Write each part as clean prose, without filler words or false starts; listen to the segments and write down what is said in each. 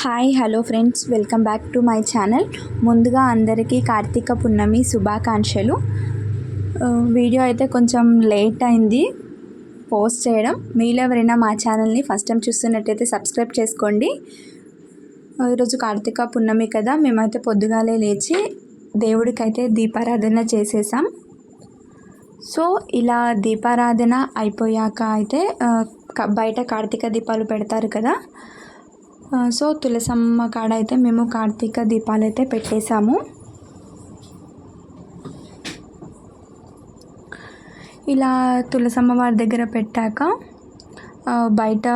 Hi hello friends, welcome back to my channel. ముందుగా అందరికీ కార్తీక పున్నమి శుభాకాంక్షలు. వీడియో అయితే కొంచెం లేట్ అయింది పోస్ట్ చేయడం. మీలో ఎవరైనా మా ఛానల్ని ఫస్ట్ టైం చూస్తున్నట్టయితే సబ్స్క్రైబ్ చేసుకోండి. ఈరోజు కార్తీక పున్నమి కదా, మేమైతే పొద్దుగాలే లేచి దేవుడికైతే దీపారాధన చేసేసాం. సో ఇలా దీపారాధన అయిపోయాక అయితే బయట కార్తీక దీపాలు పెడతారు కదా, సో తులసమ్మ కాడ అయితే మేము కార్తీక దీపాలు అయితే పెట్టేశాము. ఇలా తులసమ్మ వారి దగ్గర పెట్టాక బయట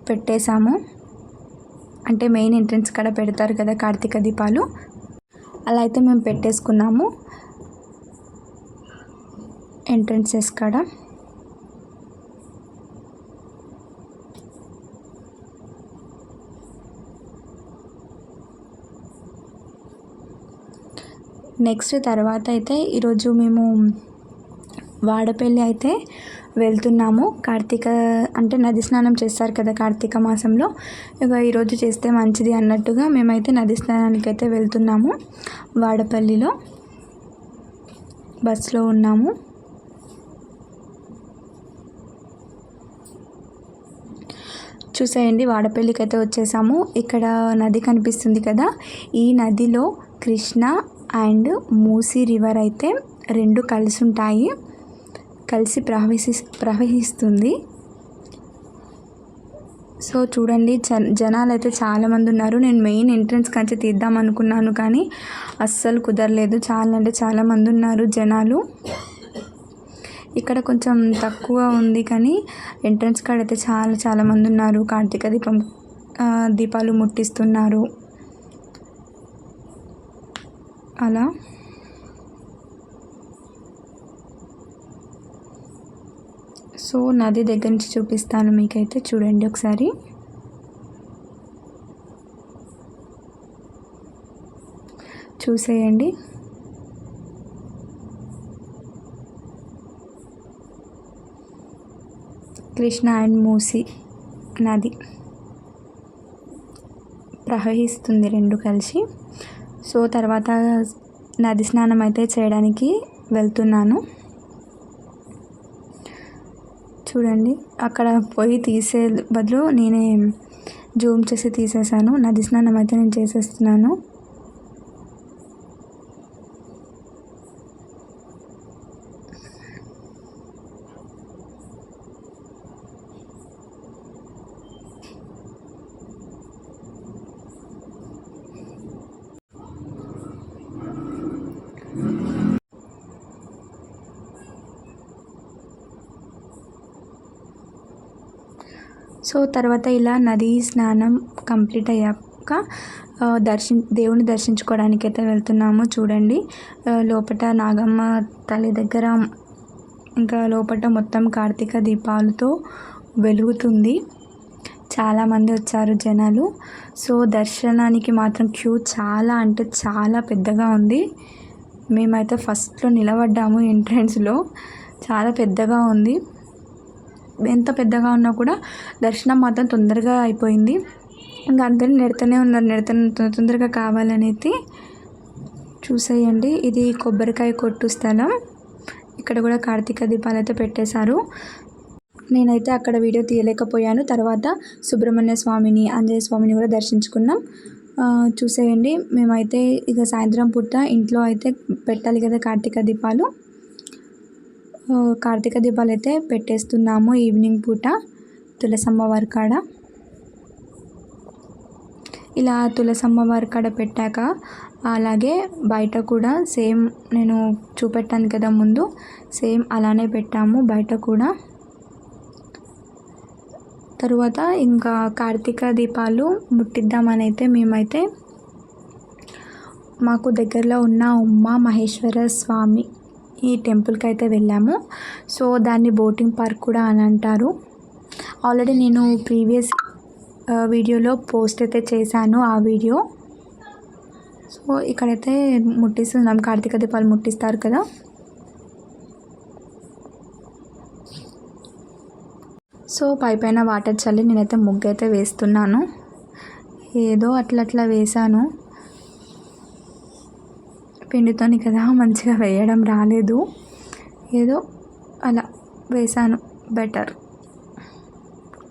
పెట్టేశాము. అంటే మెయిన్ ఎంట్రన్స్ కాడ పెడతారు కదా కార్తీక దీపాలు, అలా అయితే మేము పెట్టేసుకున్నాము ఎంట్రన్సెస్ కాడ. నెక్స్ట్ తర్వాత అయితే ఈరోజు మేము వాడపల్లి అయితే వెళ్తున్నాము. కార్తీక అంటే నది స్నానం చేస్తారు కదా కార్తీక మాసంలో, ఇక ఈరోజు చేస్తే మంచిది అన్నట్టుగా మేమైతే నది స్నానానికి అయితే వెళ్తున్నాము. వాడపల్లిలో బస్సులో ఉన్నాము. చూసేయండి, వాడపల్లికి అయితే వచ్చేసాము. ఇక్కడ నది కనిపిస్తుంది కదా, ఈ నదిలో కృష్ణ అండ్ మూసీ రివర్ అయితే రెండు కలిసి ఉంటాయి, కలిసి ప్రవహిస్తుంది. సో చూడండి, జనాలు అయితే చాలామంది ఉన్నారు. నేను మెయిన్ ఎంట్రన్స్ కంచి తీద్దాం అనుకున్నాను కానీ అస్సలు కుదరలేదు. చాలా అంటే చాలామంది ఉన్నారు జనాలు. ఇక్కడ కొంచెం తక్కువ ఉంది కానీ ఎంట్రన్స్ కాడ అయితే చాలామంది ఉన్నారు. కార్తీక దీపాలు ముట్టిస్తున్నారు. అలా సో నది దగ్గర నుంచి చూపిస్తాను మీకైతే, చూడండి ఒకసారి. చూసేయండి, కృష్ణ అండ్ మూసీ నది ప్రవహిస్తుంది రెండు కలిసి. సో తర్వాత నది స్నానం అయితే చేయడానికి వెళ్తున్నాను. చూడండి, అక్కడ పోయి తీసే బదులు నేనే జూమ్ చేసి తీసేసాను. నది స్నానం అయితే నేను చేసేస్తున్నాను. సో తర్వాత ఇలా నది స్నానం కంప్లీట్ అయ్యాక దేవుని దర్శించుకోవడానికి అయితే వెళ్తున్నాము. చూడండి, లోపల నాగమ్మ తల్లి దగ్గర ఇంకా లోపల మొత్తం కార్తీక దీపాలతో వెలుగుతుంది. చాలామంది వచ్చారు జనాలు. సో దర్శనానికి మాత్రం క్యూ చాలా అంటే చాలా పెద్దగా ఉంది. మేమైతే ఫస్ట్లో నిలబడ్డాము ఎంట్రన్స్లో. చాలా పెద్దగా ఉంది. ఎంత పెద్దగా ఉన్నా కూడా దర్శనం మాత్రం తొందరగా అయిపోయింది. ఇంకా అందరూ నెడుతూనే ఉన్నారు, తొందరగా కావాలనేది. చూసేయండి, ఇది కొబ్బరికాయ కొట్టు స్థలం. ఇక్కడ కూడా కార్తీక దీపాలు అయితే పెట్టేశారు. నేనైతే అక్కడ వీడియో తీయలేకపోయాను. తర్వాత సుబ్రహ్మణ్య స్వామిని, ఆంజనేయ స్వామిని కూడా దర్శించుకున్నాం. చూసేయండి, మేమైతే ఇక సాయంత్రం పూట ఇంట్లో అయితే పెట్టాలి కదా కార్తీక దీపాలు. కార్తీక దీపాలు అయితే పెట్టేస్తున్నాము ఈవినింగ్ పూట తులసమ్మ వారి కాడ. ఇలా తులసమ్మ వారి కాడ పెట్టాక అలాగే బయట కూడా సేమ్ నేను చూపెట్టాను కదా ముందు, సేమ్ అలానే పెట్టాము బయట కూడా. తరువాత ఇంకా కార్తీక దీపాలు ముట్టిద్దామని అయితే మేమైతే మాకు దగ్గరలో ఉన్న ఉమా మహేశ్వర స్వామి ఈ టెంపుల్కి అయితే వెళ్ళాము. సో దాన్ని బోటింగ్ పార్క్ కూడా అని అంటారు. ఆల్రెడీ నేను ప్రీవియస్ వీడియోలో పోస్ట్ అయితే చేశాను ఆ వీడియో. సో ఇక్కడైతే ముట్టిస్తున్నాం, కార్తీక దీపాలు ముట్టిస్తారు కదా. సో పైపైన వాటర్ చల్లి నేనైతే ముగ్గు అయితే వేస్తున్నాను. ఏదో అట్లా అట్లా వేశాను. పిండితోని కదా మంచిగా వేయడం రాలేదు, ఏదో అలా వేశాను. బెటర్,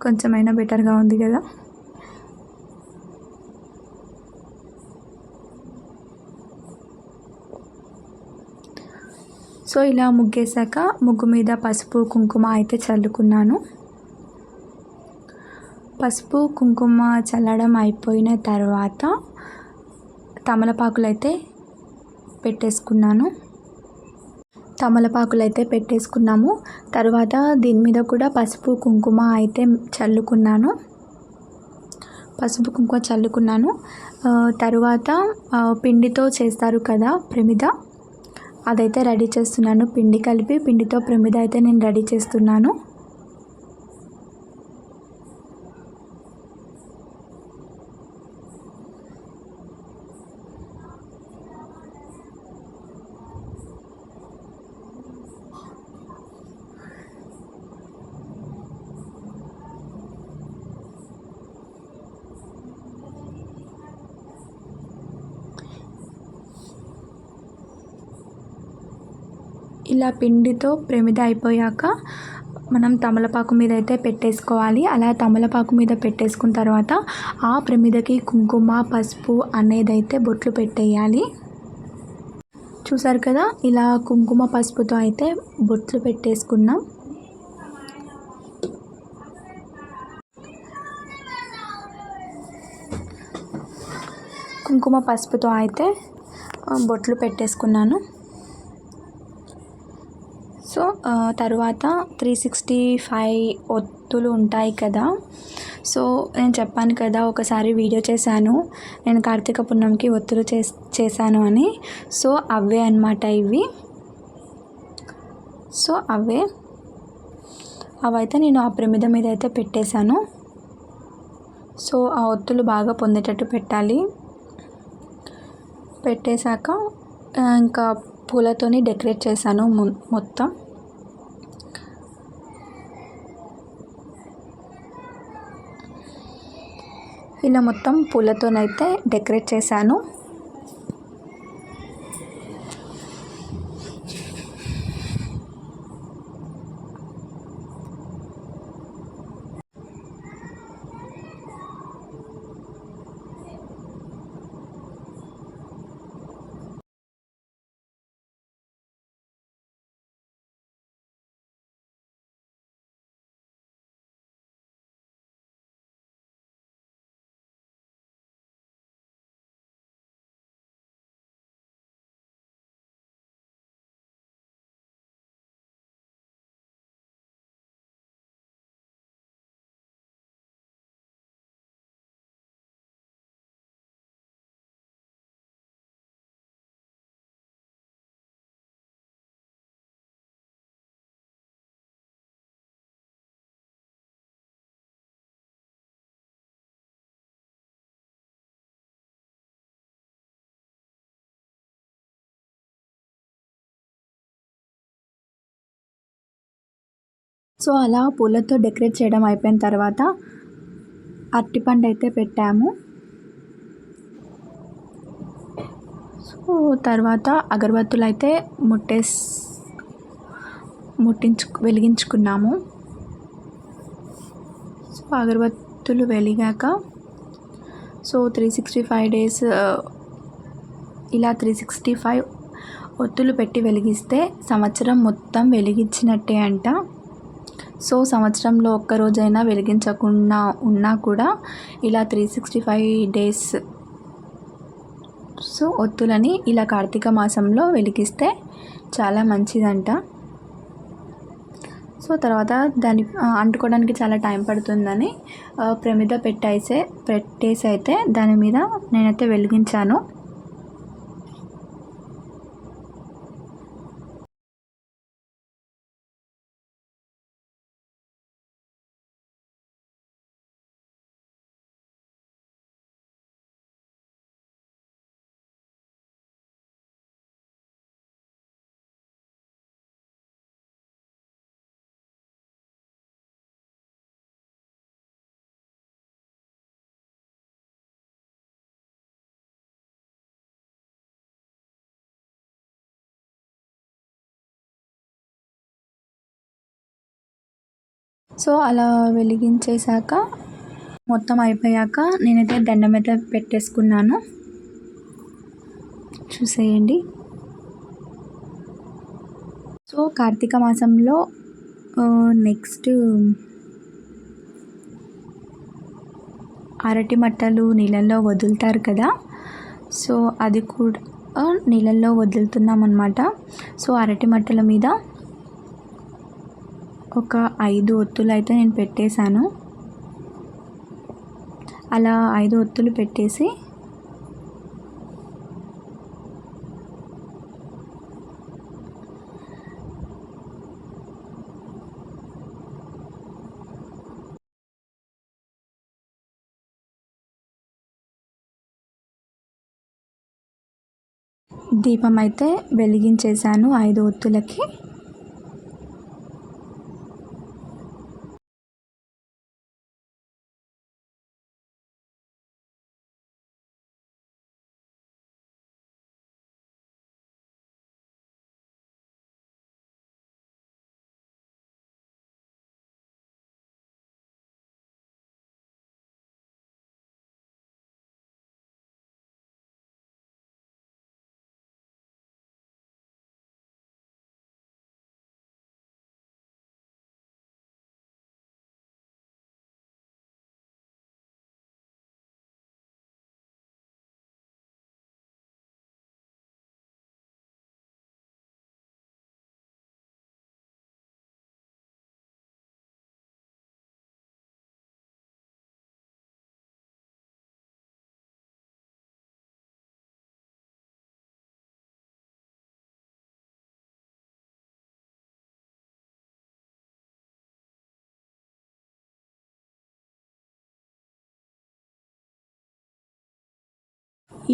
కొంచెమైనా బెటర్గా ఉంది కదా. సో ఇలా ముగ్గేసాక ముగ్గు మీద పసుపు కుంకుమ అయితే చల్లుకున్నాను. పసుపు కుంకుమ చల్లడం అయిపోయిన తర్వాత తమలపాకులు అయితే పెట్టేసుకున్నాము. తర్వాత దీని మీద కూడా పసుపు కుంకుమ అయితే చల్లుకున్నాను. తరువాత పిండితో చేస్తారు కదా ప్రమిద, అదైతే రెడీ చేస్తున్నాను. పిండి కలిపి పిండితో ప్రమిద అయితే నేను రెడీ చేస్తున్నాను. ఇలా పిండితో ప్రమిద అయిపోయాక మనం తమలపాకు మీద అయితే పెట్టేసుకోవాలి. అలా తమలపాకు మీద పెట్టేసుకున్న తర్వాత ఆ ప్రమిదకి కుంకుమ పసుపు అనేది అయితే బొట్లు పెట్టేయాలి. చూసారు కదా, ఇలా కుంకుమ పసుపుతో అయితే బొట్లు పెట్టేసుకున్నాం. కుంకుమ పసుపుతో అయితే బొట్లు పెట్టేసుకున్నాను. సో తర్వాత 365 ఒత్తులు ఉంటాయి కదా. సో నేను చెప్పాను కదా, ఒకసారి వీడియో చేశాను నేను కార్తీక పున్నంకి ఒత్తులు చేశాను అని. సో అవే అన్నమాట ఇవి. సో అవైతే నేను ఆ ప్రమిద మీద అయితే పెట్టేశాను. సో ఆ ఒత్తులు బాగా పొందేటట్టు పెట్టాలి. పెట్టేశాక ఇంకా పూలతోని డెకరేట్ చేశాను మొత్తం. ఇలా మొత్తం పూలతోనైతే డెకరేట్ చేశాను. సో అలా పూలతో డెకరేట్ చేయడం అయిపోయిన తర్వాత అరటిపండు అయితే పెట్టాము. సో తర్వాత అగరబత్తులు అయితే వెలిగించుకున్నాము. సో అగరబత్తులు వెలిగాక సో 365 డేస్ ఇలా 365 ఒత్తులు పెట్టి వెలిగిస్తే సంవత్సరం మొత్తం వెలిగించినట్టే అంట. సో సంవత్సరంలో ఒక్కరోజైనా వెలిగించకుండా ఉన్నా కూడా ఇలా 365 డేస్ సో ఒత్తులని ఇలా కార్తీక మాసంలో వెలిగిస్తే చాలా మంచిదంట. సో తర్వాత దాన్ని అంటుకోవడానికి చాలా టైం పడుతుందని ప్రమిద పెట్టేసి అయితే దాని మీద నేనైతే వెలిగించాను. సో అలా వెలిగించేశాక మొత్తం అయిపోయాక నేనైతే దండం అయితే పెట్టేసుకున్నాను. చూసేయండి. సో కార్తీక మాసంలో నెక్స్ట్ అరటి మట్టలు నీళ్ళల్లో వదులుతారు కదా, సో అది కూడా నీళ్ళల్లో వదులుతున్నాం అన్నమాట. సో అరటి మట్టల మీద ఒక 5 ఒత్తులు అయితే నేను పెట్టేశాను. అలా 5 ఒత్తులు పెట్టేసి దీపం అయితే వెలిగించేశాను 5 ఒత్తులకి.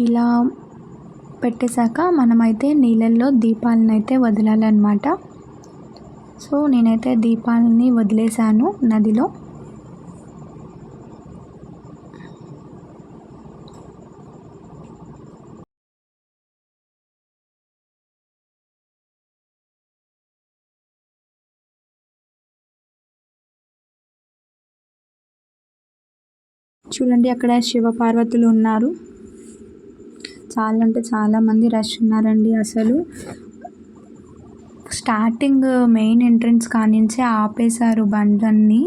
ఇలా పెట్టేశాక మనమైతే నీళ్ళల్లో దీపాలను అయితే వదలాలన్నమాట. సో నేనైతే దీపాలని వదిలేశాను నదిలో. చూడండి అక్కడ శివపార్వతులు ఉన్నారు. చాలా అంటే చాలామంది రష్ ఉన్నారండి. అసలు స్టార్టింగ్ మెయిన్ ఎంట్రన్స్ కానించి ఆపేశారు బండ్లన్నీ.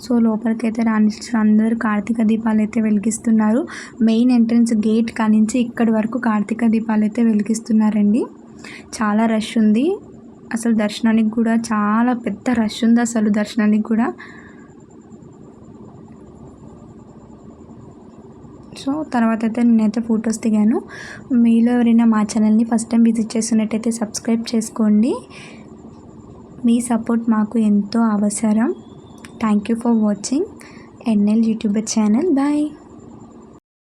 సో లోపలికైతే రాణించారు. అందరూ కార్తీక దీపాలు అయితే వెలిగిస్తున్నారు. మెయిన్ ఎంట్రన్స్ గేట్ కానించి ఇక్కడి వరకు కార్తీక దీపాలు అయితే వెలిగిస్తున్నారండి. చాలా రష్ ఉంది. అసలు దర్శనానికి కూడా చాలా పెద్ద రష్ ఉంది అసలు దర్శనానికి కూడా. సో తర్వాత అయితే నేనైతే ఫొటోస్ దిగాను. మీలో ఎవరైనా మా ఛానల్ని ఫస్ట్ టైం విజిట్ చేస్తున్నట్టయితే సబ్స్క్రైబ్ చేసుకోండి. మీ సపోర్ట్ మాకు ఎంతో అవసరం. Thank you for watching NL YouTuber channel. Bye.